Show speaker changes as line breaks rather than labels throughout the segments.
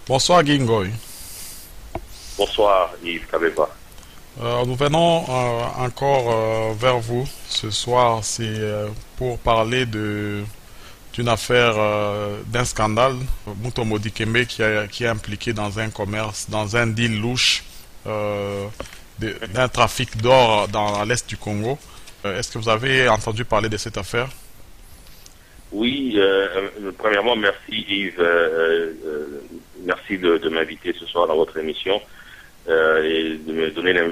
Bonsoir Gingoy.
Bonsoir Yves Kabeba.
Nous venons encore vers vous ce soir, c'est pour parler d'une affaire, d'un scandale, Mutombo Dikembe qui est impliqué dans un commerce, dans un deal louche euh, d'un trafic d'or dans l'est du Congo. Est-ce que vous avez entendu parler de cette affaire?
Oui, premièrement, merci Yves, merci de m'inviter ce soir dans votre émission et de me donner la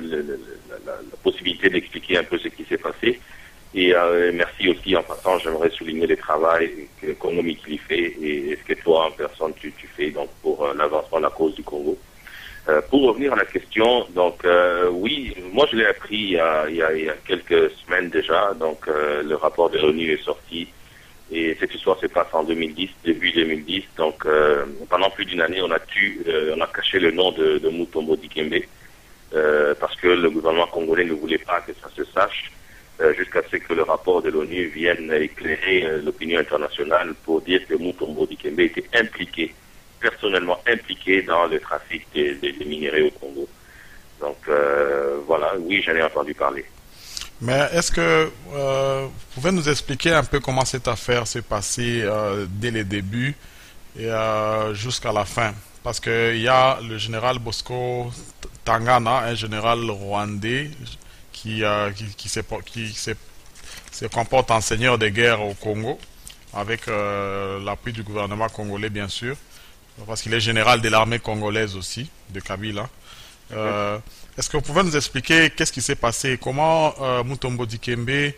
possibilité d'expliquer un peu ce qui s'est passé. Et merci aussi, en passant, j'aimerais souligner le travail que Congo Mikili fait et ce que toi, en personne, tu fais donc pour l'avancement de la cause du Congo. Pour revenir à la question, donc oui, moi je l'ai appris il y a quelques semaines déjà, donc le rapport de l'ONU est sorti et cette histoire se passe en 2010, début 2010, donc pendant plus d'une année on a caché le nom de Mutombo Dikembe parce que le gouvernement congolais ne voulait pas que ça se sache jusqu'à ce que le rapport de l'ONU vienne éclairer l'opinion internationale pour dire que Mutombo Dikembe était personnellement impliqué dans le trafic des minéraux au Congo. Donc voilà, oui, j'en ai entendu parler.
Mais est-ce que vous pouvez nous expliquer un peu comment cette affaire s'est passée dès les débuts et jusqu'à la fin? Parce qu'il y a le général Bosco Tangana, un général rwandais qui se comporte en seigneur de guerre au Congo, avec l'appui du gouvernement congolais bien sûr, parce qu'il est général de l'armée congolaise aussi, de Kabila. Euh, Est-ce que vous pouvez nous expliquer qu'est-ce qui s'est passé? Comment Mutombo Dikembe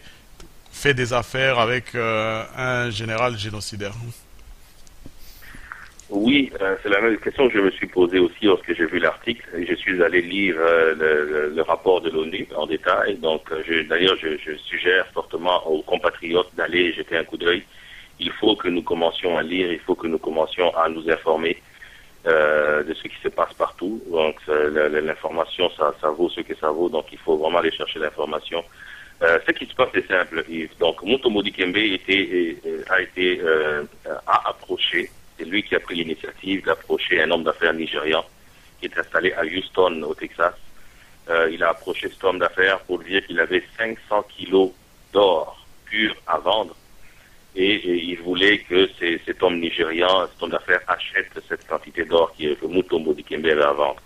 fait des affaires avec un général génocidaire?
Oui, c'est la même question que je me suis posée aussi lorsque j'ai vu l'article. Et je suis allé lire le rapport de l'ONU en détail. Donc, d'ailleurs, je suggère fortement aux compatriotes d'aller jeter un coup d'œil. Il faut que nous commencions à lire, il faut que nous commencions à nous informer de ce qui se passe partout. Donc, l'information, ça vaut ce que ça vaut. Donc, il faut vraiment aller chercher l'information. Ce qui se passe est simple, Yves. Donc, Mutombo Dikembe a approché. C'est lui qui a pris l'initiative d'approcher un homme d'affaires nigérian qui est installé à Houston, au Texas. Il a approché cet homme d'affaires pour lui dire qu'il avait 500 kilos d'or pur à vendre et il voulait que cet homme nigérian, cet homme d'affaires, achète cette quantité d'or que Mutombo Dikembe avait à vendre.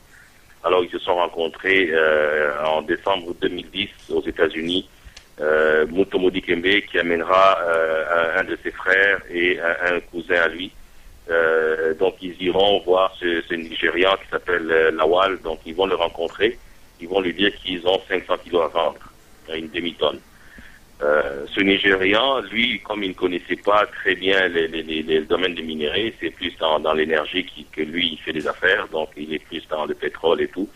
Alors ils se sont rencontrés en décembre 2010 aux États-Unis. Mutombo Dikembe qui amènera un de ses frères et un cousin à lui. Donc ils iront voir ce Nigérian qui s'appelle Lawal, donc ils vont le rencontrer, ils vont lui dire qu'ils ont 500 kilos à vendre, une demi-tonne. Ce Nigérian, lui, comme il ne connaissait pas très bien les domaines des minéraux, c'est plus dans l'énergie que lui il fait des affaires, donc il est plus dans le pétrole et tout.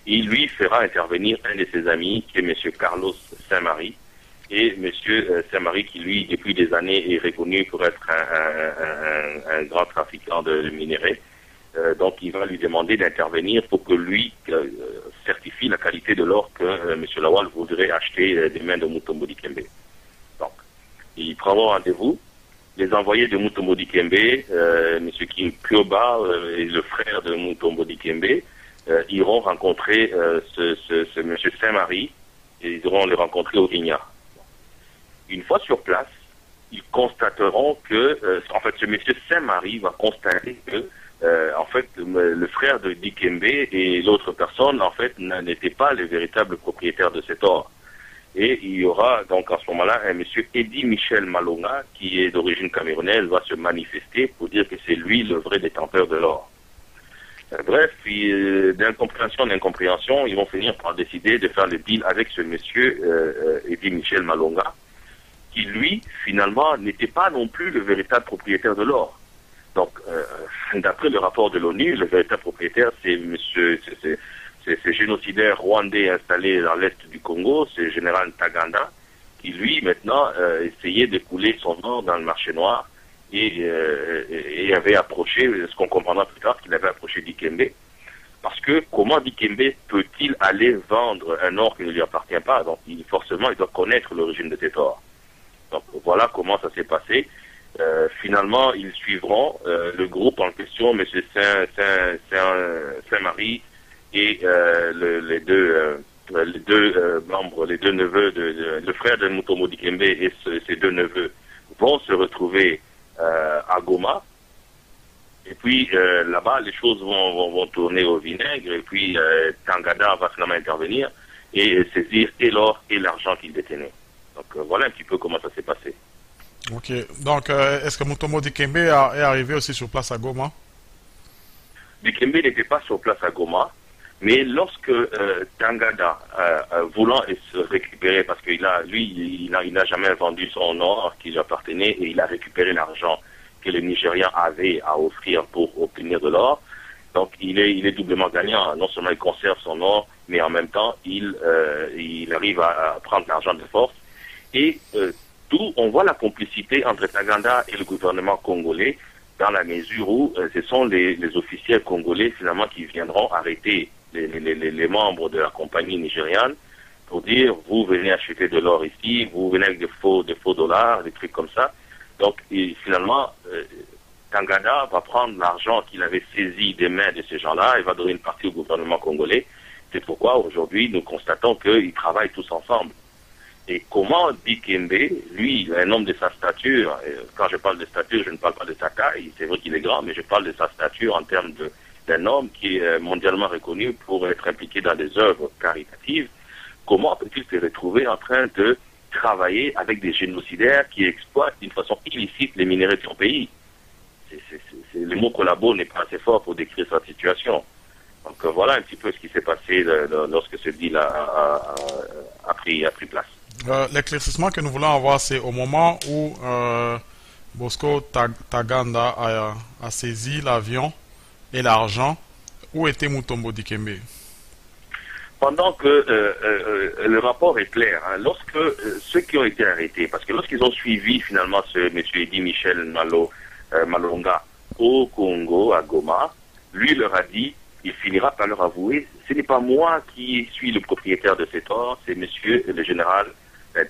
Il lui fera intervenir un de ses amis qui est Monsieur Carlos Saint-Marie, et Monsieur Saint-Marie qui, lui, depuis des années, est reconnu pour être un grand trafiquant de minerais. Donc, il va lui demander d'intervenir pour que lui certifie la qualité de l'or que Monsieur Lawal voudrait acheter des mains de Mutombo Dikembe. Donc, il prend rendez-vous. Les envoyés de Mutombo Dikembe, Monsieur Kim Kyoba et le frère de Mutombo Dikembe, iront rencontrer ce Monsieur Saint-Marie et ils iront le rencontrer au Kenya. Une fois sur place, ils constateront que, en fait, ce monsieur Saint-Marie va constater que, en fait, le frère de Dikembe et l'autre personne, en fait, n'étaient pas les véritables propriétaires de cet or. Et il y aura, donc, à ce moment-là, un monsieur Eddy Michel Malonga, qui est d'origine camerounaise, va se manifester pour dire que c'est lui le vrai détenteur de l'or. Bref, puis d'incompréhension, ils vont finir par décider de faire le deal avec ce monsieur Eddy Michel Malonga, qui lui, finalement, n'était pas non plus le véritable propriétaire de l'or. Donc, d'après le rapport de l'ONU, le véritable propriétaire, c'est ce génocidaire rwandais installé dans l'est du Congo, c'est le général Ntaganda, qui lui, maintenant, essayait de couler son or dans le marché noir et avait approché, ce qu'on comprendra plus tard, qu'il avait approché Dikembe. Parce que comment Dikembe peut-il aller vendre un or qui ne lui appartient pas? Donc, forcément, il doit connaître l'origine de cet or. Donc voilà comment ça s'est passé. Finalement, ils suivront le groupe en question, M. Saint-Marie et les deux membres, les deux neveux, le frère de Mutombo Dikembe et ses deux neveux vont se retrouver à Goma. Et puis là-bas, les choses vont tourner au vinaigre. Et puis Tangada va finalement intervenir et saisir et l'or et l'argent qu'il détenait. Donc voilà un petit peu comment ça s'est passé.
Ok. Donc, est-ce que Mutombo Dikembe est arrivé aussi sur place à Goma?
Dikembe n'était pas sur place à Goma, mais lorsque Tangada, voulant se récupérer, parce qu'il il n'a jamais vendu son or qui lui appartenait et il a récupéré l'argent que le Nigérian avait à offrir pour obtenir de l'or. Donc il est doublement gagnant. Non seulement il conserve son or, mais en même temps il arrive à prendre l'argent de force. Et d'où on voit la complicité entre Tangada et le gouvernement congolais, dans la mesure où ce sont les officiels congolais finalement qui viendront arrêter les membres de la compagnie nigériane pour dire vous venez acheter de l'or ici, vous venez avec des faux dollars, des trucs comme ça. Donc finalement Tangada va prendre l'argent qu'il avait saisi des mains de ces gens-là et va donner une partie au gouvernement congolais. C'est pourquoi aujourd'hui nous constatons qu'ils travaillent tous ensemble. Et comment Dikembe, lui, un homme de sa stature, quand je parle de stature, je ne parle pas de sa taille, c'est vrai qu'il est grand, mais je parle de sa stature en termes d'un homme qui est mondialement reconnu pour être impliqué dans des œuvres caritatives, comment peut-il se retrouver en train de travailler avec des génocidaires qui exploitent d'une façon illicite les minerais de son pays? Le mot collabo n'est pas assez fort pour décrire sa situation. Donc voilà un petit peu ce qui s'est passé lorsque ce deal a pris place.
L'éclaircissement que nous voulons avoir, c'est au moment où Bosco Taganda a saisi l'avion et l'argent. Où était Mutombo Dikembe?
Pendant que le rapport est clair, hein, lorsque ceux qui ont été arrêtés, parce que lorsqu'ils ont suivi finalement ce M. Eddy Michel Malonga au Congo, à Goma, lui leur a dit, il finira par leur avouer, ce n'est pas moi qui suis le propriétaire de cet or, c'est monsieur le général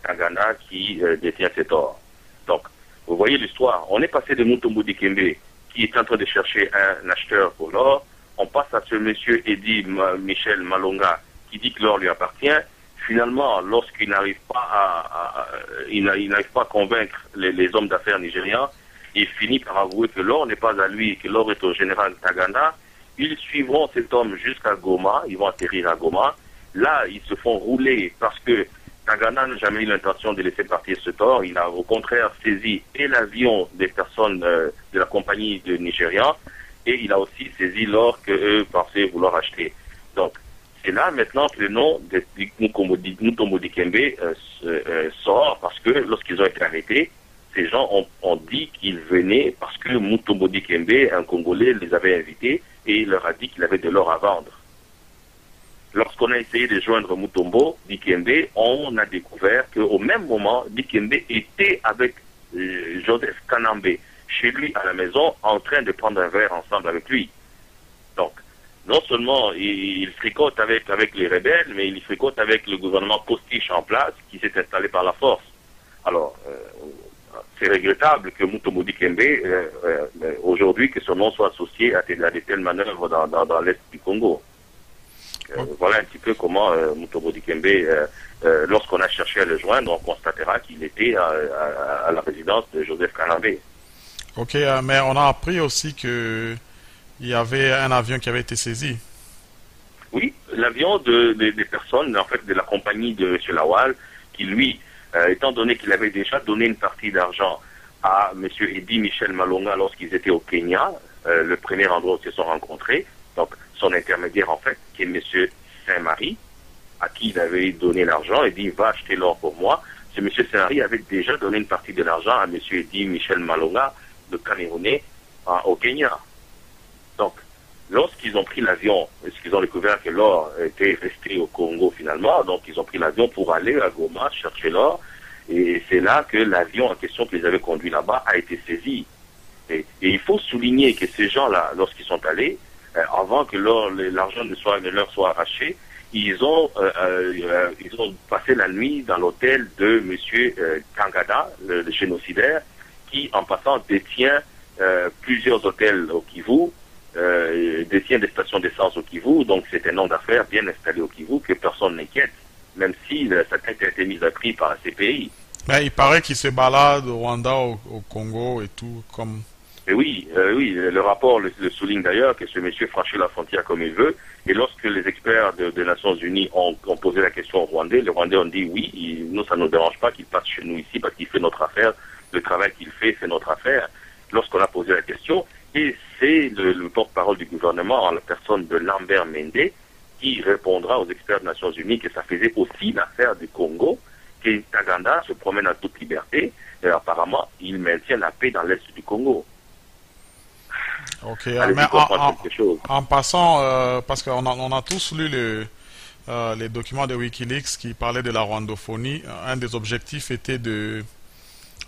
Tangana qui détient cet or. Donc, vous voyez l'histoire. On est passé de Mutombo Dikembe, qui est en train de chercher un acheteur pour l'or. On passe à ce monsieur Eddy Michel Malonga, qui dit que l'or lui appartient. Finalement, lorsqu'il n'arrive pas il n'arrive pas à convaincre les hommes d'affaires nigérians, il finit par avouer que l'or n'est pas à lui, que l'or est au général Tangana. Ils suivront cet homme jusqu'à Goma, ils vont atterrir à Goma. Là, ils se font rouler parce que Tangana n'a jamais eu l'intention de laisser partir cet or. Il a au contraire saisi et l'avion des personnes de la compagnie de Nigérian et il a aussi saisi l'or qu'eux pensaient vouloir acheter. Donc, c'est là maintenant que le nom de Mutombo Dikembe sort parce que lorsqu'ils ont été arrêtés, ces gens ont dit qu'ils venaient parce que Mutombo Dikembe, un Congolais, les avait invités et il leur a dit qu'il avait de l'or à vendre. Lorsqu'on a essayé de joindre Mutombo Dikembe, on a découvert qu'au même moment, Dikembe était avec Joseph Kanambe chez lui à la maison en train de prendre un verre ensemble avec lui. Donc, non seulement il fricote avec les rebelles, mais il fricote avec le gouvernement postiche en place qui s'est installé par la force. Alors, c'est regrettable que Mutombo Dikembe, aujourd'hui, que son nom soit associé à de telles manœuvres dans l'Est du Congo. Voilà un petit peu comment Mutombo Dikembe, lorsqu'on a cherché à le joindre, on constatera qu'il était à la résidence de Joseph Kanambe.
Ok, mais on a appris aussi qu'il y avait un avion qui avait été saisi.
Oui, l'avion des personnes, en fait, de la compagnie de M. Lawal, qui lui, étant donné qu'il avait déjà donné une partie d'argent à M. Eddy Michel Malonga lorsqu'ils étaient au Kenya, le premier endroit où ils se sont rencontrés, donc son intermédiaire en fait, qui est M. Saint-Marie, à qui il avait donné l'argent, et dit va acheter l'or pour moi. Ce M. Saint-Marie avait déjà donné une partie de l'argent à M. Eddy Michel Malonga, le Camerounais, au Kenya. Donc, lorsqu'ils ont pris l'avion, est-ce qu'ils ont découvert que l'or était resté au Congo finalement, donc ils ont pris l'avion pour aller à Goma chercher l'or, et c'est là que l'avion en question qu'ils avaient conduit là-bas a été saisi. Et il faut souligner que ces gens-là, lorsqu'ils sont allés, avant que l'argent ne leur soit arraché, ils ont passé la nuit dans l'hôtel de M. Tangada, le génocidaire, qui, en passant, détient plusieurs hôtels au Kivu, détient des stations d'essence au Kivu, donc c'est un homme d'affaires bien installé au Kivu que personne n'inquiète, même si sa tête a été mise à prix par la CPI.
Mais il paraît qu'il se balade au Rwanda, au Congo et tout, comme...
Et oui, le rapport le souligne d'ailleurs que ce monsieur franchit la frontière comme il veut, et lorsque les experts des Nations Unies ont posé la question aux Rwandais, les Rwandais ont dit oui, nous ça ne nous dérange pas qu'il passe chez nous ici parce qu'il fait notre affaire, le travail qu'il fait, c'est notre affaire. Lorsqu'on a posé la question, et c'est le porte-parole du gouvernement en la personne de Lambert Mende qui répondra aux experts des Nations Unies que ça faisait aussi l'affaire du Congo, que Taganda se promène en toute liberté, et apparemment il maintient la paix dans l'est du Congo.
Ok, mais en passant, parce qu'on a tous lu les documents de Wikileaks qui parlaient de la rwandophonie, un des objectifs était de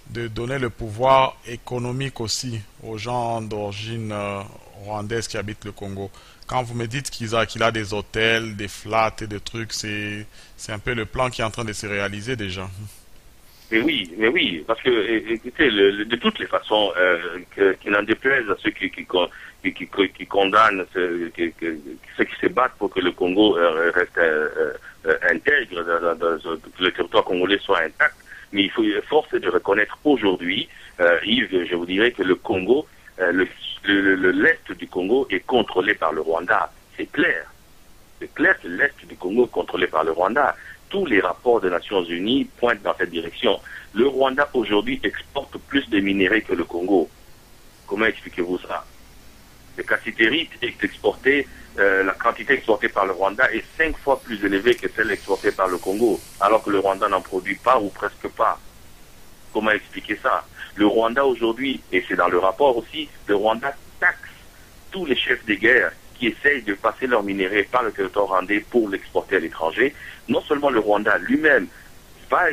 donner le pouvoir économique aussi aux gens d'origine rwandaise qui habitent le Congo. Quand vous me dites qu'il a des hôtels, des flats et des trucs, c'est un peu le plan qui est en train de se réaliser déjà.
Mais oui, parce que, écoutez, de toutes les façons, qu'il n'en déplaise à ceux qui condamnent, ceux qui se battent pour que le Congo reste intègre, que le territoire congolais soit intact, mais il faut force de reconnaître aujourd'hui, Yves, je vous dirais que le Congo, l'est du Congo est contrôlé par le Rwanda. C'est clair. C'est clair que l'est du Congo est contrôlé par le Rwanda. Tous les rapports des Nations Unies pointent dans cette direction. Le Rwanda aujourd'hui exporte plus de minéraux que le Congo. Comment expliquez-vous ça? Le cassitérite est exporté, la quantité exportée par le Rwanda est 5 fois plus élevée que celle exportée par le Congo, alors que le Rwanda n'en produit pas ou presque pas. Comment expliquer ça? Le Rwanda aujourd'hui, et c'est dans le rapport aussi, le Rwanda taxe tous les chefs de guerre qui essayent de passer leurs minéraux par le territoire rwandais pour l'exporter à l'étranger. Non seulement le Rwanda lui-même va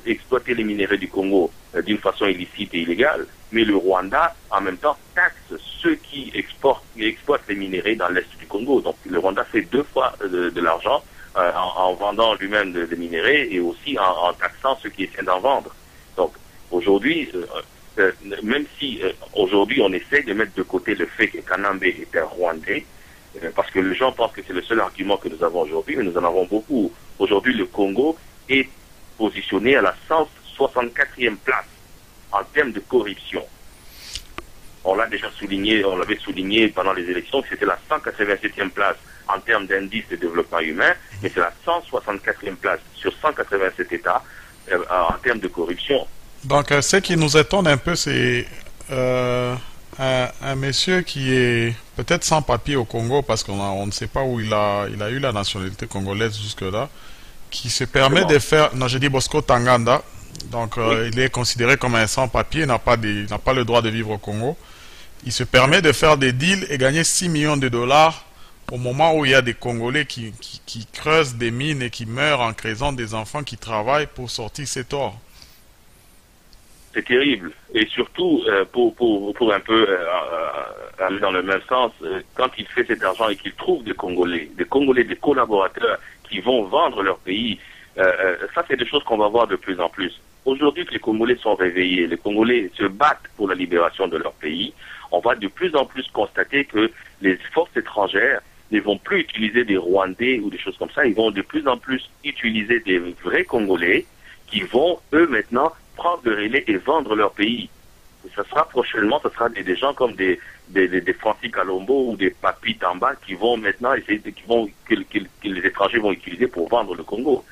exploiter les minéraux du Congo d'une façon illicite et illégale, mais le Rwanda, en même temps, taxe ceux qui exploitent les minéraux dans l'est du Congo. Donc le Rwanda fait 2 fois de l'argent en vendant lui-même des minéraux et aussi en taxant ceux qui essaient d'en vendre. Donc aujourd'hui, même si aujourd'hui on essaie de mettre de côté le fait que Kanambe est un Rwandais, parce que les gens pensent que c'est le seul argument que nous avons aujourd'hui, mais nous en avons beaucoup. Aujourd'hui, le Congo est positionné à la 164e place en termes de corruption. On l'a déjà souligné, on l'avait souligné pendant les élections, que c'était la 187e place en termes d'indice de développement humain, mais c'est la 164e place sur 187 États en termes de corruption.
Donc, ce qui nous étonne un peu, c'est un monsieur qui est peut-être sans papier au Congo, parce qu'on ne sait pas où il a eu la nationalité congolaise jusque-là, qui se permet de faire... Non, j'ai dit Bosco Tanganda. Donc, il est considéré comme un sans-papier, n'a pas le droit de vivre au Congo. Il se permet de faire des deals et gagner 6 millions de dollars au moment où il y a des Congolais qui creusent des mines et qui meurent en creusant, des enfants qui travaillent pour sortir cet or.
C'est terrible. Et surtout, pour un peu aller dans le même sens, quand il fait cet argent et qu'il trouve des Congolais, des collaborateurs qui vont vendre leur pays, ça c'est des choses qu'on va voir de plus en plus. Aujourd'hui que les Congolais sont réveillés, les Congolais se battent pour la libération de leur pays, on va de plus en plus constater que les forces étrangères ne vont plus utiliser des Rwandais ou des choses comme ça, ils vont de plus en plus utiliser des vrais Congolais qui vont, eux, maintenant, prendre le relais et vendre leur pays. Et ça sera prochainement, ça sera des gens comme des Francis Kalombo ou des Papi Tamba qui vont maintenant essayer que les étrangers vont utiliser pour vendre le Congo.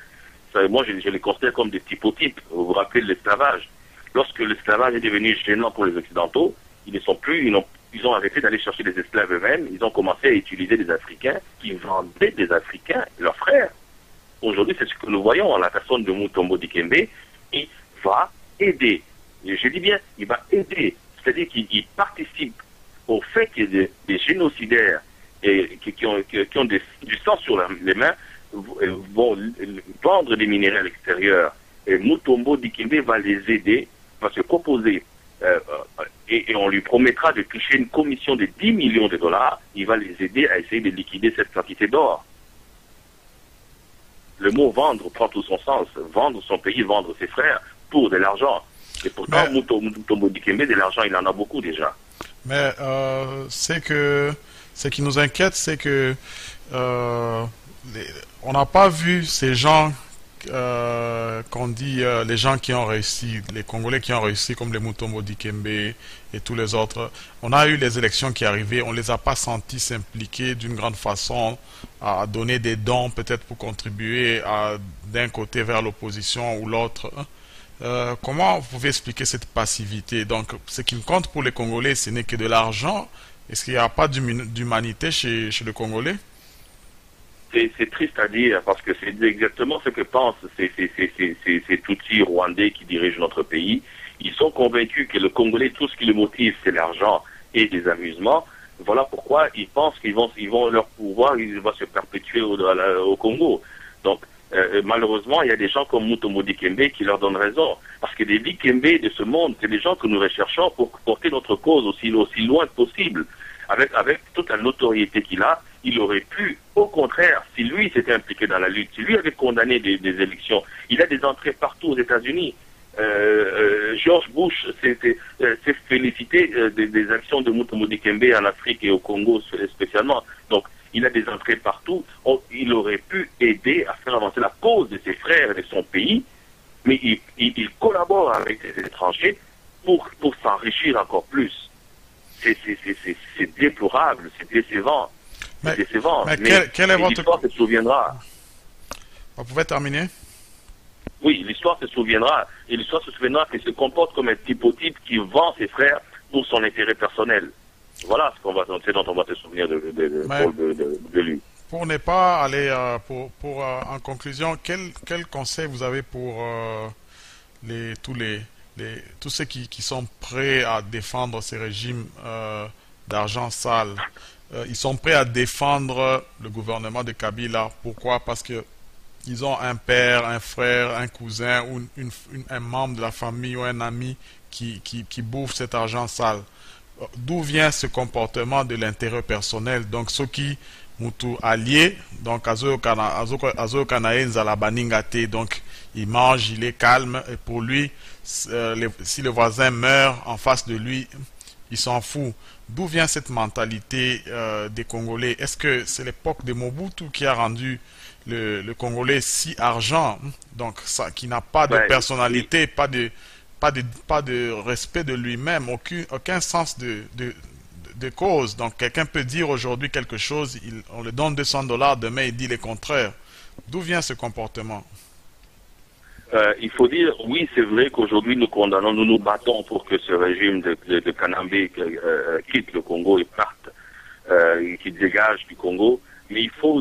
Ça, moi, je les considère comme des typotypes. Vous vous rappelez de l'esclavage. Lorsque l'esclavage est devenu gênant pour les Occidentaux, ils ont arrêté d'aller chercher des esclaves eux-mêmes. Ils ont commencé à utiliser des Africains qui vendaient des Africains, leurs frères. Aujourd'hui, c'est ce que nous voyons en la personne de Mutombo Dikembe, qui va aider. Et je dis bien, il va aider. C'est-à-dire qu'il participe au fait qu'il y ait des génocidaires et qui ont du sang sur les mains vont vendre des minéraux à l'extérieur. Et Mutombo Dikembe va les aider, va se proposer et on lui promettra de toucher une commission de 10 millions de dollars. Il va les aider à essayer de liquider cette quantité d'or. Le mot vendre prend tout son sens. Vendre son pays, vendre ses frères pour de l'argent. Et pourtant, Mutombo Dikembe, de l'argent, il en a beaucoup déjà.
Mais ce qui nous inquiète, c'est que on n'a pas vu ces gens qu'on dit les gens qui ont réussi, les Congolais qui ont réussi comme les Mutombo Dikembe et tous les autres. On a eu les élections qui arrivaient, on les a pas sentis s'impliquer d'une grande façon à donner des dons peut-être pour contribuer d'un côté vers l'opposition ou l'autre. Comment vous pouvez expliquer cette passivité? Donc, ce qui compte pour les Congolais, ce n'est que de l'argent. Est-ce qu'il n'y a pas d'humanité chez le Congolais?
C'est triste à dire parce que c'est exactement ce que pensent ces Tutsis rwandais qui dirigent notre pays. Ils sont convaincus que le Congolais, tout ce qui le motive, c'est l'argent et des amusements. Voilà pourquoi ils pensent qu'ils vont leur pouvoir, il va se perpétuer au Congo. Donc, malheureusement, il y a des gens comme Mutombo Dikembe qui leur donnent raison. Parce que les Dikembe de ce monde, c'est des gens que nous recherchons pour porter notre cause aussi loin que possible. Avec toute la notoriété qu'il a, il aurait pu, au contraire, si lui s'était impliqué dans la lutte, si lui avait condamné des élections, il a des entrées partout aux États-Unis. George Bush s'est félicité des actions de Mutombo Dikembe en Afrique et au Congo spécialement. Donc, il a des entrées partout. Il aurait pu aider à faire avancer la cause de ses frères et de son pays, mais il collabore avec les étrangers pour s'enrichir encore plus. C'est déplorable, c'est décevant.
Mais
quel est votre... l'histoire se souviendra.
Vous pouvez terminer?
Oui, l'histoire se souviendra. Et l'histoire se souviendra qu'il se comporte comme un type qui vend ses frères pour son intérêt personnel. Voilà ce dont on va se souvenir de lui.
Pour ne pas aller en conclusion, quel conseil vous avez pour tous ceux qui sont prêts à défendre ces régimes d'argent sale? Ils sont prêts à défendre le gouvernement de Kabila. Pourquoi? Parce que ils ont un père, un frère, un cousin ou un membre de la famille ou un ami qui bouffe cet argent sale. D'où vient ce comportement de l'intérêt personnel? Donc, ceux qui mutu alliés, donc azo kanaenza la baningate, donc il mange, il est calme, et pour lui, si le voisin meurt en face de lui, il s'en fout. D'où vient cette mentalité des Congolais? Est-ce que c'est l'époque de Mobutu qui a rendu le Congolais si argent, donc ça, qui n'a pas de personnalité, pas de respect de lui-même, aucun sens de cause? Donc quelqu'un peut dire aujourd'hui quelque chose, on lui donne $200, demain il dit le contraire. D'où vient ce comportement?
Il faut dire, oui, c'est vrai qu'aujourd'hui nous condamnons, nous nous battons pour que ce régime de Kanambe quitte le Congo et parte, qu'il dégage du Congo. Mais il faut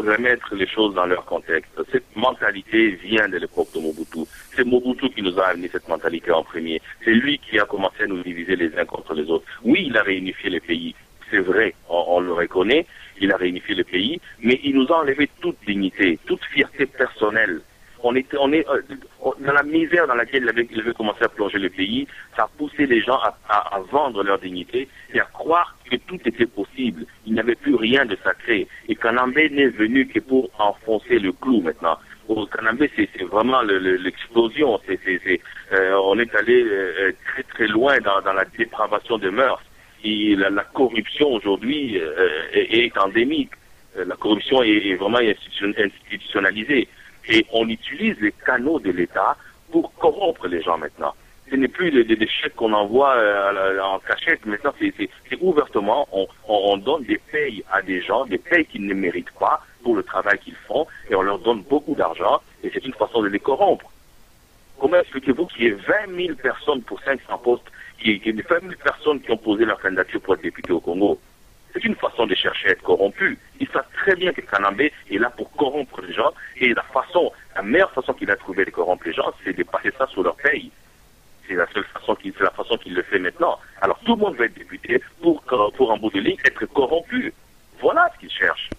remettre les choses dans leur contexte. Cette mentalité vient de l'époque de Mobutu. C'est Mobutu qui nous a amené cette mentalité en premier. C'est lui qui a commencé à nous diviser les uns contre les autres. Oui, il a réunifié les pays. C'est vrai, on le reconnaît. Il a réunifié le pays, mais il nous a enlevé toute dignité, toute fierté personnelle. On est dans la misère dans laquelle il avait commencé à plonger le pays. Ça a poussé les gens à vendre leur dignité et à croire que tout était possible. Il n'y avait plus rien de sacré. Et Kanambe n'est venu que pour enfoncer le clou maintenant. Au Kanambe, c'est vraiment l'explosion. On est allé très très loin dans la dépravation des mœurs. Et la corruption aujourd'hui est endémique. La corruption est vraiment institutionnalisée. Et on utilise les canaux de l'État pour corrompre les gens maintenant. Ce n'est plus des chèques qu'on envoie en cachette. Maintenant, c'est ouvertement, on donne des payes à des gens, des payes qu'ils ne méritent pas pour le travail qu'ils font, et on leur donne beaucoup d'argent, et c'est une façon de les corrompre. Comment expliquez-vous qu'il y ait 20 000 personnes pour 500 postes, qu'il y ait 20 000 personnes qui ont posé leur candidature pour être député au Congo? C'est une façon de chercher à être corrompu. Ils savent très bien que Kanambe est là pour corrompre les gens, et la meilleure façon qu'il a trouvé de corrompre les gens, c'est de passer ça sur leur paye. C'est la façon qu'il le fait maintenant. Alors tout le monde veut être député pour en bout de ligne être corrompu. Voilà ce qu'il cherche.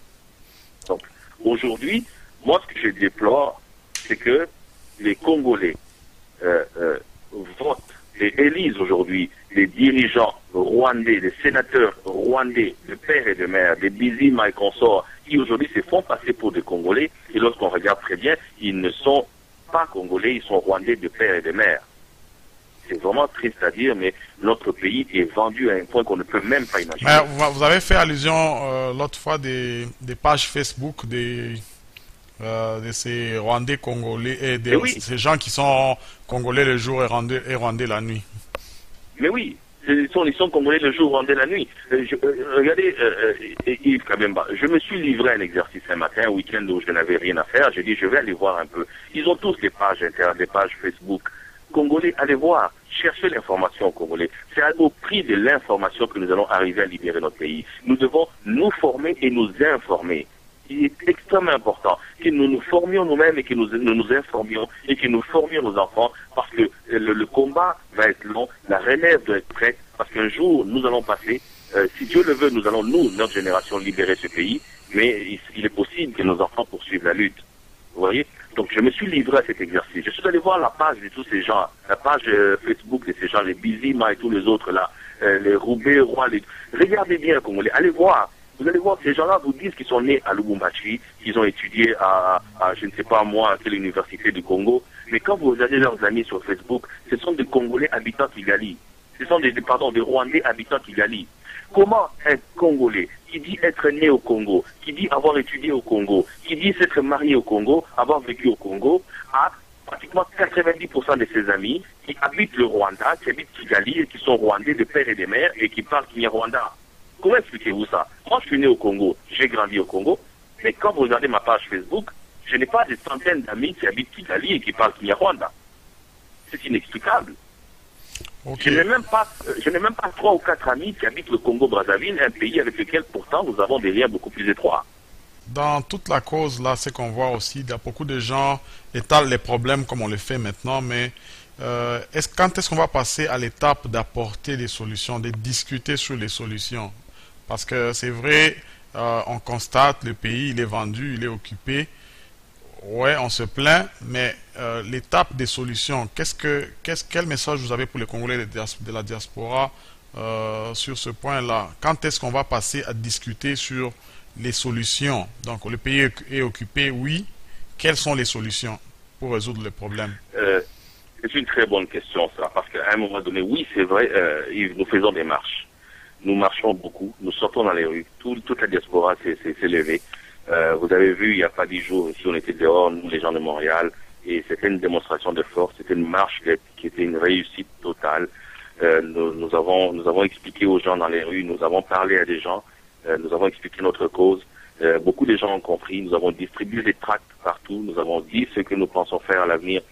Donc aujourd'hui, moi ce que je déplore, c'est que les Congolais votent et élisent aujourd'hui des dirigeants rwandais, des sénateurs rwandais, de père et de mère, des Bizima et consorts, qui aujourd'hui se font passer pour des Congolais, et lorsqu'on regarde très bien, ils ne sont pas Congolais, ils sont rwandais de père et de mère. C'est vraiment triste à dire, mais notre pays est vendu à un point qu'on ne peut même pas imaginer.
Vous avez fait allusion l'autre fois des pages Facebook de ces Rwandais congolais et ces gens qui sont congolais le jour et Rwandais la nuit.
Mais oui, ils sont congolais le jour, Rwandais la nuit. Regardez, Yves Kabemba, je me suis livré à un exercice un matin, un week-end où je n'avais rien à faire. J'ai dit, je vais aller voir un peu. Ils ont tous des pages internes, des pages Facebook. Congolais, allez voir, cherchez l'information congolais. C'est au prix de l'information que nous allons arriver à libérer notre pays. Nous devons nous former et nous informer. Il est extrêmement important que nous nous formions nous-mêmes et que nous informions et que nous formions nos enfants parce que le combat va être long, la relève doit être prête parce qu'un jour nous allons passer, si Dieu le veut, nous allons, notre génération, libérer ce pays, mais il est possible que nos enfants poursuivent la lutte. Vous voyez? Donc je me suis livré à cet exercice. Je suis allé voir la page de tous ces gens, la page Facebook de ces gens, les Bizima et tous les autres là, les Roubaix, Rois, regardez bien Congolais, allez voir. Vous allez voir, ces gens-là vous disent qu'ils sont nés à Lubumbashi, qu'ils ont étudié à je ne sais pas moi, à quelle université du Congo. Mais quand vous regardez leurs amis sur Facebook, ce sont des Congolais habitant Kigali. Ce sont des Rwandais habitant Kigali. Comment un Congolais qui dit être né au Congo, qui dit avoir étudié au Congo, qui dit s'être marié au Congo, avoir vécu au Congo, a pratiquement 90% de ses amis qui habitent le Rwanda, qui habitent Kigali et qui sont Rwandais de père et de mère et qui parlent Kinyarwanda? Comment expliquez-vous ça? Moi, je suis né au Congo, j'ai grandi au Congo, mais quand vous regardez ma page Facebook, je n'ai pas des centaines d'amis qui habitent Kigali et qui parlent Kinyarwanda. C'est inexplicable. Okay. Je n'ai même pas 3 ou 4 amis qui habitent le Congo-Brazzaville, un pays avec lequel pourtant nous avons des liens beaucoup plus étroits.
Dans toute la cause, là, c'est qu'on voit aussi, beaucoup de gens étalent les problèmes comme on le fait maintenant, mais quand est-ce qu'on va passer à l'étape d'apporter des solutions, de discuter sur les solutions? Parce que c'est vrai, on constate, le pays, il est vendu, il est occupé. Ouais, on se plaint, mais l'étape des solutions, quel message vous avez pour les Congolais de la diaspora sur ce point-là? Quand est-ce qu'on va passer à discuter sur les solutions? Donc, le pays est occupé, oui. Quelles sont les solutions pour résoudre les problèmes?
C'est une très bonne question, ça, parce qu'à un moment donné, oui, c'est vrai, nous faisons des marches. Nous marchons beaucoup, nous sortons dans les rues, toute la diaspora s'est levée. Vous avez vu, il n'y a pas 10 jours, ici, on était dehors, nous, les gens de Montréal, et c'était une démonstration de force, c'était une marche qui était une réussite totale. Nous avons expliqué aux gens dans les rues, nous avons parlé à des gens, nous avons expliqué notre cause. Beaucoup de gens ont compris, nous avons distribué des tracts partout, nous avons dit ce que nous pensons faire à l'avenir,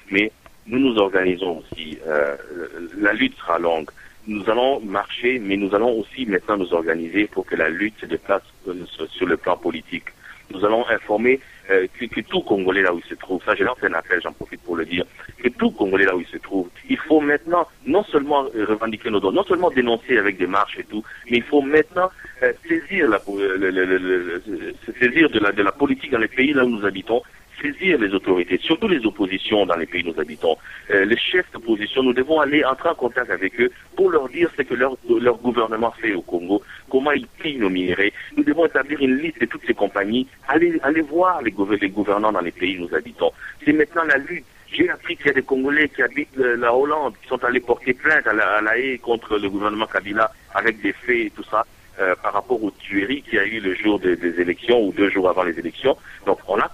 mais nous nous organisons aussi. La lutte sera longue. Nous allons marcher, mais nous allons aussi maintenant nous organiser pour que la lutte se déplace sur le plan politique. Nous allons informer que tout Congolais là où il se trouve, ça j'ai lancé un appel, j'en profite pour le dire, que tout Congolais là où il se trouve, il faut maintenant non seulement revendiquer nos droits, non seulement dénoncer avec des marches et tout, mais il faut maintenant saisir de la politique dans les pays là où nous habitons, saisir les autorités, surtout les oppositions dans les pays où nous habitons. Les chefs d'opposition, nous devons entrer en contact avec eux pour leur dire ce que leur gouvernement fait au Congo, comment ils pillent nos minerais. Nous devons établir une liste de toutes ces compagnies, aller voir les gouvernants dans les pays où nous habitons. C'est maintenant la lutte. J'ai appris qu'il y a des Congolais qui habitent la Hollande, qui sont allés porter plainte à la Haye contre le gouvernement Kabila avec des faits et tout ça. Par rapport aux tueries qu'il y a eu le jour des élections ou 2 jours avant les élections. Donc on a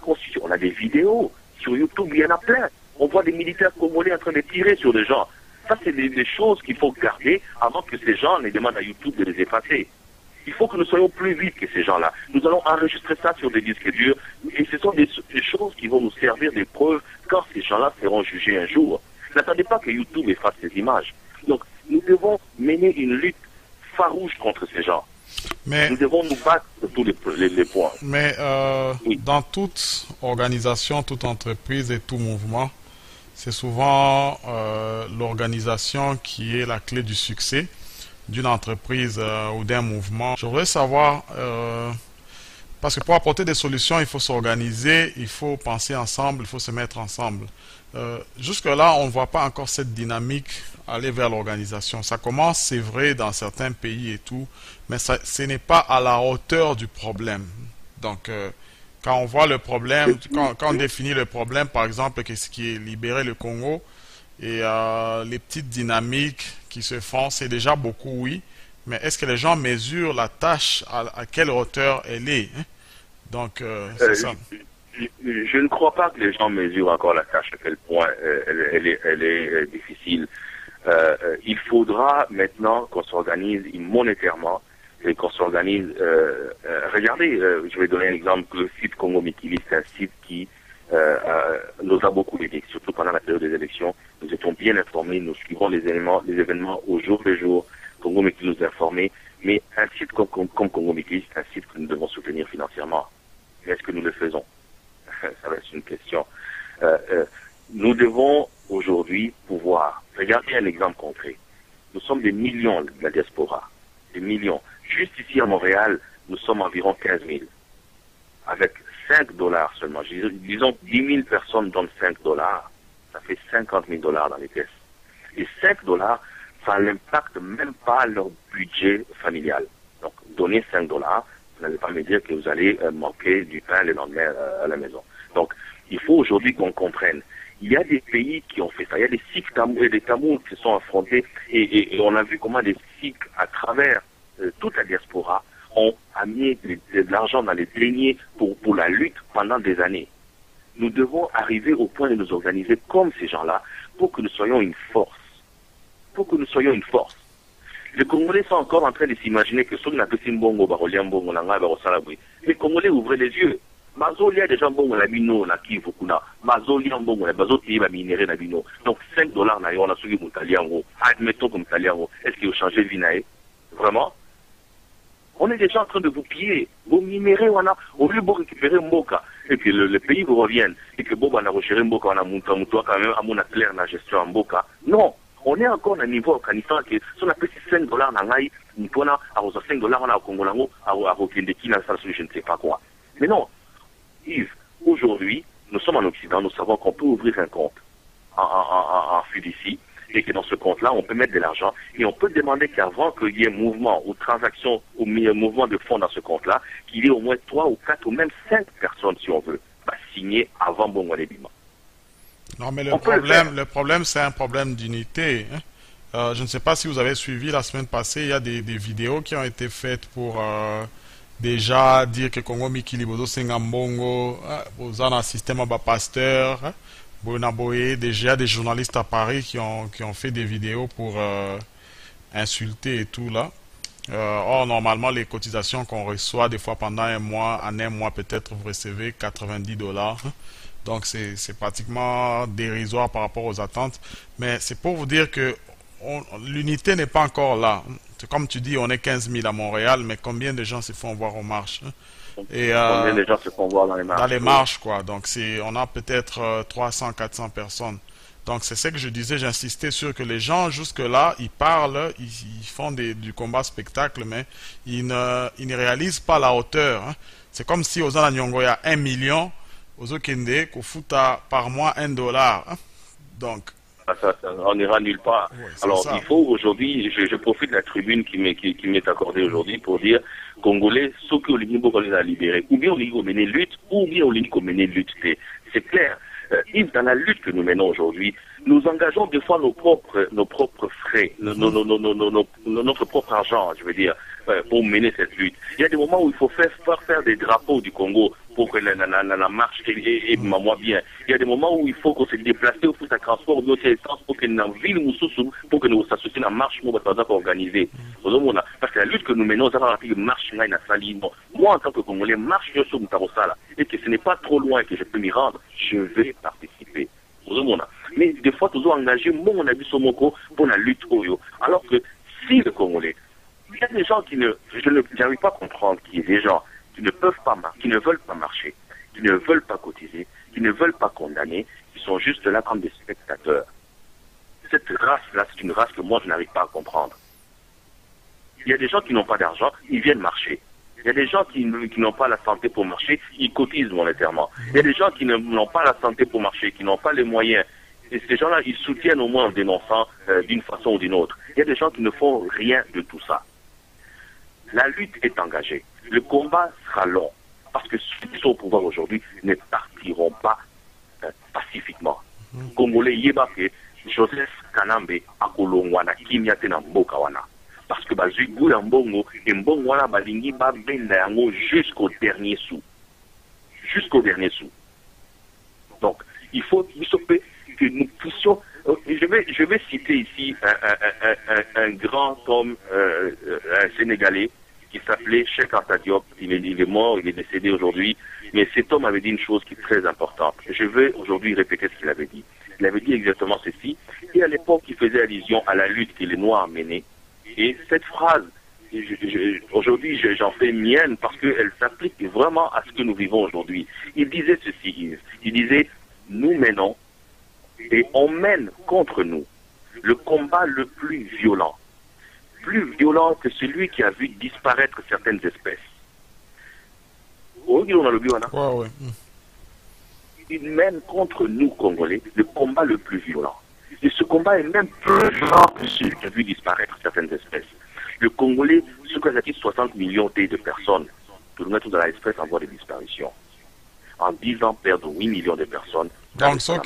des vidéos sur YouTube, il y en a plein. On voit des militaires congolais en train de tirer sur des gens. Ça, c'est des choses qu'il faut garder avant que ces gens ne demandent à YouTube de les effacer. Il faut que nous soyons plus vite que ces gens-là. Nous allons enregistrer ça sur des disques durs et ce sont des choses qui vont nous servir des preuves quand ces gens-là seront jugés un jour. N'attendez pas que YouTube efface ces images. Donc nous devons mener une lutte farouche contre ces gens.
Mais,
nous devons nous battre sur tous les points.
Mais oui. Dans toute organisation, toute entreprise et tout mouvement, c'est souvent l'organisation qui est la clé du succès d'une entreprise ou d'un mouvement. Je voudrais savoir, parce que pour apporter des solutions, il faut s'organiser, il faut penser ensemble, il faut se mettre ensemble. Jusque-là, on ne voit pas encore cette dynamique aller vers l'organisation. Ça commence, c'est vrai, dans certains pays et tout, mais ce n'est pas à la hauteur du problème. Donc, quand on voit le problème, quand on définit le problème, par exemple, qu'est-ce qui est libérer le Congo, Et les petites dynamiques qui se font, c'est déjà beaucoup, oui. Mais est-ce que les gens mesurent la tâche, à quelle hauteur elle est, hein? Donc, c'est ça.
Je ne crois pas que les gens mesurent encore la tâche, à quel point elle est difficile. Il faudra maintenant qu'on s'organise monétairement et qu'on s'organise. Regardez, je vais donner un exemple. Le site Congo Mikili, c'est un site qui nous a beaucoup aidé, surtout pendant la période des élections. Nous étions bien informés, nous suivons les événements au jour le jour. Congo Mikili nous a informés. Mais un site comme Congo Mikili, c'est un site que nous devons soutenir financièrement. Est-ce que nous le faisons? Ça va être une question. Nous devons aujourd'hui pouvoir, regardez un exemple concret. Nous sommes des millions de la diaspora, des millions. Juste ici à Montréal, nous sommes environ 15 000. Avec 5 dollars seulement, disons 10 000 personnes donnent 5 dollars, ça fait 50 000 dollars dans les caisses. Et 5 dollars, ça n'impacte même pas leur budget familial. Donc, donner 5 dollars, vous n'allez pas me dire que vous allez manquer du pain le lendemain à la maison. Donc, il faut aujourd'hui qu'on comprenne. Il y a des pays qui ont fait ça. Il y a des Sikhs et des Tamouls qui sont affrontés et on a vu comment des Sikhs, à travers toute la diaspora, ont amené de l'argent dans les greniers pour la lutte pendant des années. Nous devons arriver au point de nous organiser comme ces gens-là pour que nous soyons une force. Pour que nous soyons une force. Les Congolais sont encore en train de s'imaginer que ceux qui n'ont pas les Congolais ouvrent les yeux. Mazolia des gens bon la bino na Kivu kuna. Mazolia bon la bazoti va minérer na bino. Donc 5 dollars na on a suivi Moutaliango. Admettons comme Moutaliango. Est-ce qu'il a changé Vinae? Vraiment? On est déjà en train de vous piller. Vous minérez, au lieu de récupérer Mboka. Et que le pays vous revienne. Et que bon, on a recherché Mboka, on a monté quand même à mon clair la gestion en Mboka. Non. On est encore à un niveau Afghanistan que si on a payé 5 dollars dans l'aïe, on a 5 dollars on a au Congo, à Rokendeki, je ne sais pas quoi. Mais non. Yves, aujourd'hui, nous sommes en Occident, nous savons qu'on peut ouvrir un compte en fiducie et que dans ce compte-là, on peut mettre de l'argent et on peut demander qu'avant qu'il y ait mouvement ou transaction ou mouvement de fonds dans ce compte-là, qu'il y ait au moins 3 ou 4 ou même 5 personnes, si on veut, signer avant Bongo Lebima.
Non, mais le problème, c'est un problème d'unité, hein. Je ne sais pas si vous avez suivi la semaine passée, il y a des vidéos qui ont été faites pour déjà dire que Congo Mikili Bodo Sengambongo, vous avez un système à pasteur, déjà des journalistes à Paris qui ont fait des vidéos pour insulter et tout là. Or, normalement, les cotisations qu'on reçoit des fois pendant un mois, en un mois peut-être, vous recevez 90 dollars. Donc, c'est pratiquement dérisoire par rapport aux attentes. Mais c'est pour vous dire que l'unité n'est pas encore là. Comme tu dis, on est 15 000 à Montréal, mais combien de gens se font voir aux marches? Et,
combien de gens se font voir dans les marches?
Dans les marches, quoi. Donc, on a peut-être 300, 400 personnes. Donc, c'est ce que je disais, j'insistais sur que les gens, jusque-là, ils parlent, ils font du combat spectacle, mais ils ne réalisent pas la hauteur, hein. C'est comme si aux Nyongo, il y a 1 million, aux Okende, qu'au fout par mois 1 dollar. Hein. Donc,
on n'ira nulle part.
Ouais,
alors,
ça.
Il faut aujourd'hui, je profite de la tribune qui m'est accordée aujourd'hui pour dire, Congolais, ceux qui ont les a libérés, ou bien on mener lutte, ou bien on mener lutte. C'est clair. Yves, dans la lutte que nous menons aujourd'hui, nous engageons des fois nos propres frais, notre propre argent, je veux dire, pour mener cette lutte. Il y a des moments où il faut faire des drapeaux du Congo pour que la marche est moins bien. Il y a des moments où il faut qu'on se déplace, il faut que ça transporte nos essence pour que dans la ville Moussoussou, pour que nous s'associons à la marche, nous sommes organisés. Parce que la lutte que nous menons, ça va rappeler une marche dans la salle. Moi, en tant que Congolais, marche sur Moutarosala, et que ce n'est pas trop loin que je peux m'y rendre, je vais participer. Mais des fois, toujours engagé mon avis sur Moko pour la lutte Oyo. Alors que si le Congolais, il y a des gens je n'arrive pas à comprendre qu'il y ait des gens qui ne peuvent pas marcher, qui ne veulent pas marcher, qui ne veulent pas cotiser, qui ne veulent pas condamner, qui sont juste là comme des spectateurs. Cette race-là, c'est une race que moi, je n'arrive pas à comprendre. Il y a des gens qui n'ont pas d'argent, ils viennent marcher. Il y a des gens qui n'ont pas la santé pour marcher, ils cotisent monétairement. Il y a des gens qui n'ont pas la santé pour marcher, qui n'ont pas les moyens. Et ces gens-là, ils soutiennent au moins en dénonçant d'une façon ou d'une autre. Il y a des gens qui ne font rien de tout ça. La lutte est engagée. Le combat sera long. Parce que ceux qui sont au pouvoir aujourd'hui ne partiront pas pacifiquement. Congolais, Joseph Kanambe akolongwana kimia te na mboka wana. Parce que bazui goût ya mbongo, et mbongo wana balingi ba benda yango jusqu'au dernier sou. Jusqu'au dernier sou. Donc, il faut que nous puissions... Je vais citer ici un grand homme, un Sénégalais, qui s'appelait Cheikh Anta Diop. Il est mort, il est décédé aujourd'hui. Mais cet homme avait dit une chose qui est très importante. Je vais aujourd'hui répéter ce qu'il avait dit. Il avait dit exactement ceci. Et à l'époque, il faisait allusion à la lutte que les Noirs menaient. Et cette phrase, aujourd'hui, j'en fais mienne parce qu'elle s'applique vraiment à ce que nous vivons aujourd'hui. Il disait ceci, il disait, nous menons et on mène contre nous le combat le plus violent que celui qui a vu disparaître certaines espèces. Il mène contre nous, Congolais, le combat le plus violent. Et ce combat est même plus violent que celui qui a vu disparaître certaines espèces. Le Congolais, ce qu'on a dit 60 millions de personnes, tout le monde dans l'espèce en voie de disparition. En 10 ans, perdre 8 millions de personnes.
Donc, ce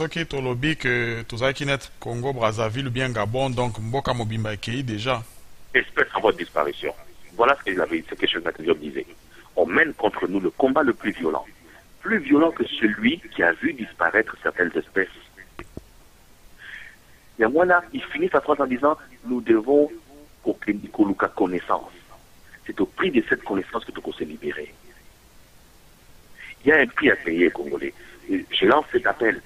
qui est au lobby que tout ça qui est Congo, Brazzaville, bien Gabon, donc Mboka Mobimba Kei déjà.
Espèce en voie de disparition. Voilà ce que Cheikh Anta Diop disait. On mène contre nous le combat le plus violent que celui qui a vu disparaître certaines espèces. Et moi là, il finit sa phrase en disant, nous devons la connaissance. C'est au prix de cette connaissance que tu peux se libérer. Il y a un prix à payer, Congolais. Et je lance cet appel.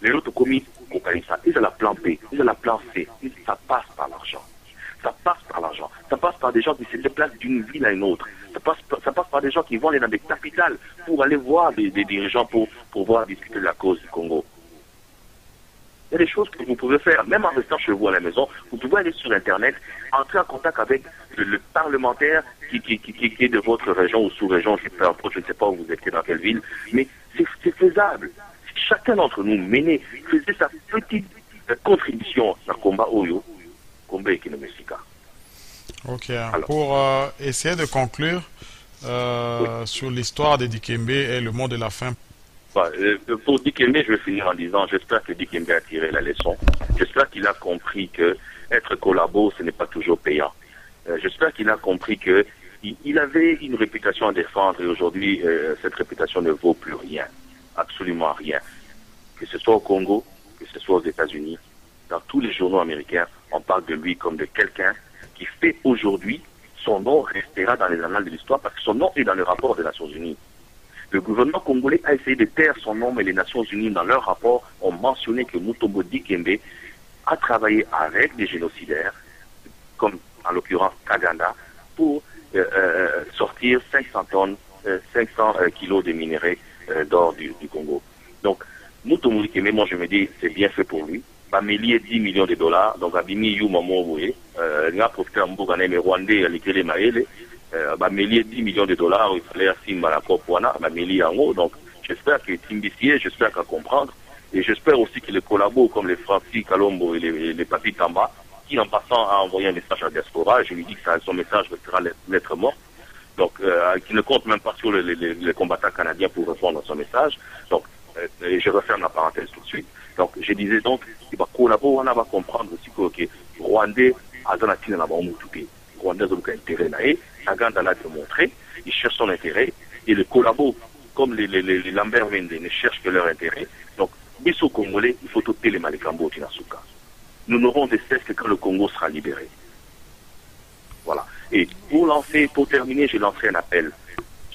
Les autres commis, ils ont la plan B, ils ont la plan C. Ça passe par l'argent. Ça passe par l'argent. Ça passe par des gens qui se déplacent d'une ville à une autre. Ça passe par des gens qui vont aller dans des capitales pour aller voir des dirigeants pour pouvoir discuter de la cause du Congo. Il y a des choses que vous pouvez faire, même en restant chez vous à la maison. Vous pouvez aller sur Internet, entrer en contact avec le parlementaire qui est de votre région ou sous-région, je ne sais pas où vous êtes, dans quelle ville, mais c'est faisable. Si chacun d'entre nous faisait sa petite contribution à combat Oyo, combat économique.
Ok, alors, pour essayer de conclure sur l'histoire de Dikembe et le mot de la fin.
Pour Dikembe, je vais finir en disant, j'espère que Dikembe a tiré la leçon. J'espère qu'il a compris que être collabo, ce n'est pas toujours payant. J'espère qu'il a compris que il avait une réputation à défendre et aujourd'hui, cette réputation ne vaut plus rien. Absolument rien. Que ce soit au Congo, que ce soit aux États-Unis, dans tous les journaux américains, on parle de lui comme de quelqu'un qui fait aujourd'hui, son nom restera dans les annales de l'histoire parce que son nom est dans le rapport des Nations Unies. Le gouvernement congolais a essayé de taire son nom, mais les Nations Unies, dans leur rapport, ont mentionné que Mutombo Dikembe a travaillé avec des génocidaires, comme en l'occurrence Kaganda, pour sortir 500 kilos de minerais d'or du Congo. Donc, Mutombo Dikembe, moi je me dis, c'est bien fait pour lui. Bamélier 10 millions de dollars, donc Abimi Yu Maman Oué, n'a profité en Bougane, mais Rwandais, à l'école Maële, Bamélier 10 millions de dollars, il fallait assumer la Copuana, Bamélier en haut, donc j'espère qu'il est imbécile, j'espère qu'il va comprendre, et j'espère aussi qu'il collabore comme les Francis Kalombo et les Papi Tamba, qui en passant a envoyé un message à la diaspora, je lui dis que son message restera lettre morte, donc qui ne compte même pas sur les combattants canadiens pour répondre à son message, donc je referme la parenthèse tout de suite. Donc, je disais donc, il va collaborer, on va comprendre aussi que Rwandais a dans la tine là-bas, Rwandais a un intérêt là, Saganda l'a démontré, il cherche son intérêt, et le collabo, comme les Lambert Mende, ne cherchent que leur intérêt. Donc, Bisso Congolais, il faut tout les Malikambo Tinasuka. Nous n'aurons de cesse que quand le Congo sera libéré. Voilà. Et pour terminer, je lancerai un appel.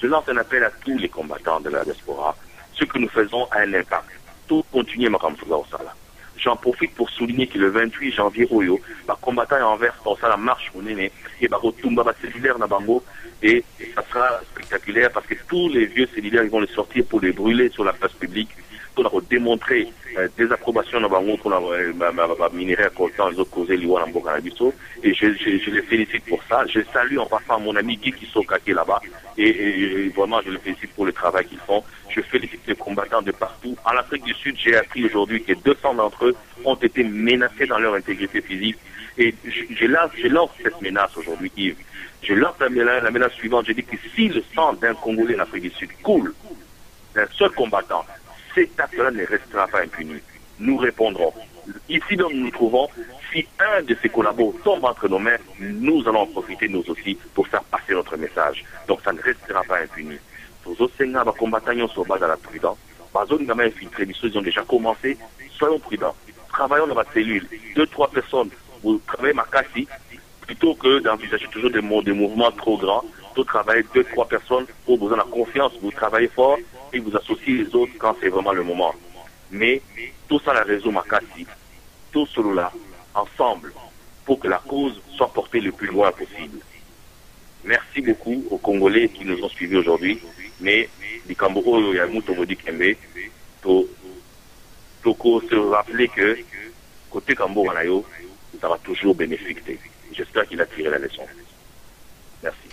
Je lance un appel à tous les combattants de la diaspora. Ce que nous faisons a un impact. Tout continuer ma campagne au Sala. J'en profite pour souligner que le 28 janvier, Oyo, ma combattant envers pour ça la marche au Néné, et ma retumba ma cellulaire na bango, et ça sera spectaculaire parce que tous les vieux cellulaires, ils vont les sortir pour les brûler sur la place publique, pour démontrer des approbations dans bango, pour la minéraire coltan, les autres causer l'Iwan en Bokanabiso, et je les félicite pour ça. Je salue en passant mon ami Guy Kisoka qui est là-bas, et vraiment je les félicite pour le travail qu'ils font. Je félicite les combattants de partout. En Afrique du Sud, j'ai appris aujourd'hui que 200 d'entre eux ont été menacés dans leur intégrité physique. Et je lance cette menace aujourd'hui, Yves. Je lance la menace suivante. Je dis que si le sang d'un Congolais en Afrique du Sud coule, d'un seul combattant, cet acte-là ne restera pas impuni. Nous répondrons. ici donc nous nous trouvons, si un de ces collabos tombe entre nos mains, nous allons en profiter nous aussi pour faire passer notre message. Donc ça ne restera pas impuni. Pour les combattants sur base de la prudence, ils ont déjà commencé, soyons prudents. Travaillons dans votre cellule, 2-3 personnes, vous travaillez ma cassie, plutôt que d'envisager toujours des mouvements trop grands, vous travaillez 2-3 personnes pour vous donner la confiance, vous travaillez fort et vous associez les autres quand c'est vraiment le moment. Mais tout ça, la réseau Makassi, tout cela, ensemble, pour que la cause soit portée le plus loin possible. Merci beaucoup aux Congolais qui nous ont suivis aujourd'hui. Mais, Dikambo Yamutomodi Kembe, Toko se rappeler que, côté Kambo Wanayo, ça va toujours bénéficier. J'espère qu'il a tiré la leçon. Merci.